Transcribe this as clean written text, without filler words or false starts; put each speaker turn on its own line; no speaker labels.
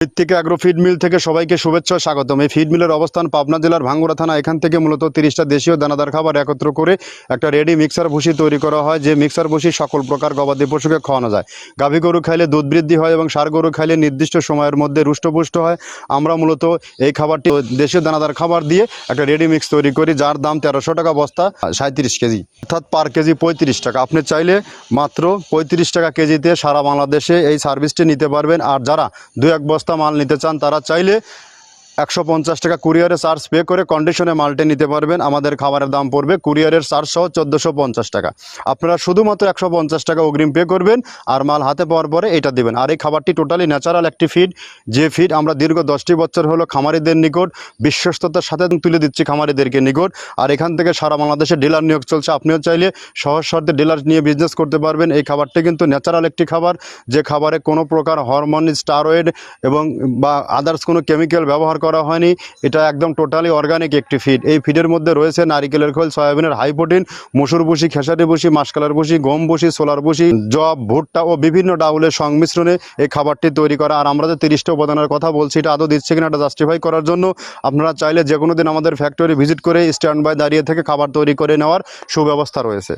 Hrithik agro feed mill থেকে সবাইকে শুভেচ্ছা ও স্বাগতম। এই ফিড মিলের অবস্থান পাবনা জেলার ভাঙ্গুড়া থানা। এখান থেকে মূলত 30টা দেশীয় দানাদার খাবার একত্র করে একটা রেডি মিক্সার ভুসি তৈরি করা হয়, যে মিক্সার ভুসি সকল প্রকার গবাদি পশুকে খাওয়ানো যায়। গাভী গরু খাইলে দুধ বৃদ্ধি হয় এবং ষাঁড় গরু খাইলে নির্দিষ্ট সময়ের মধ্যে রুষ্টপুষ্ট হয়। আমরা মূলত এই খাবারটি দেশীয় দানাদার খাবার দিয়ে একটা রেডি মিক্স তৈরি করি, যার দাম 1300 টাকা বস্তা, 37 কেজি, অর্থাৎ পার কেজি 35 টাকা। আপনি চাইলে মাত্র 35 টাকা কেজিতে সারা বাংলাদেশে এই সার্ভিসটি নিতে পারবেন। আর যারা 2-1 বস্তা মাল নিতে চান তারা চাইলে 150 টাকা কুরিয়ারে চার্জ পে করে কন্ডিশনে মালটি নিতে পারবেন। আমাদের খাবারের দাম পড়বে কুরিয়ারের চার্জ সহ 1450 টাকা। আপনারা শুধুমাত্র 150 টাকা অগ্রিম পে করবেন আর মাল হাতে পাওয়ার পরে এটা দেবেন। আর এই খাবারটি টোটালি ন্যাচারাল একটি ফিড, যে ফিড আমরা দীর্ঘ 10টি বছর হলো খামারিদের নিকট বিশ্বস্ততার সাথে তুলে দিচ্ছি খামারিদেরকে নিকট। আর এখান থেকে সারা বাংলাদেশে ডিলার নিয়োগ চলছে। আপনিও চাইলে সহজ শর্তে ডিলার নিয়ে বিজনেস করতে পারবেন। এই খাবারটি কিন্তু ন্যাচারাল একটি খাবার, যে খাবারে কোনো প্রকার হরমোন, স্টেরয়েড এবং বা আদার্স কোনো কেমিক্যাল ব্যবহার করা হয়নি। এটা একদম টোটালি অর্গানিক একটি ফিড। এই ফিডের মধ্যে রয়েছে নারিকেলের খোল, সয়াবিনের হাই প্রোটিন, মসুর ভুসি, খেসারি ভুসি, মাসকালার ভুসি, গম ভুসি, সোলার ভুসি, জব, ভুট্টা ও বিভিন্ন ডাউলের সংমিশ্রণে এই খাবারটি তৈরি করা। আর আমরা যে 30টা উপাদানের কথা বলছি, এটা আদৌ দিচ্ছে কিনা এটা জাস্টিফাই করার জন্য আপনারা চাইলে যে কোনো দিন আমাদের ফ্যাক্টরি ভিজিট করে স্ট্যান্ড বাই দাঁড়িয়ে থেকে খাবার তৈরি করে নেওয়ার সুব্যবস্থা রয়েছে।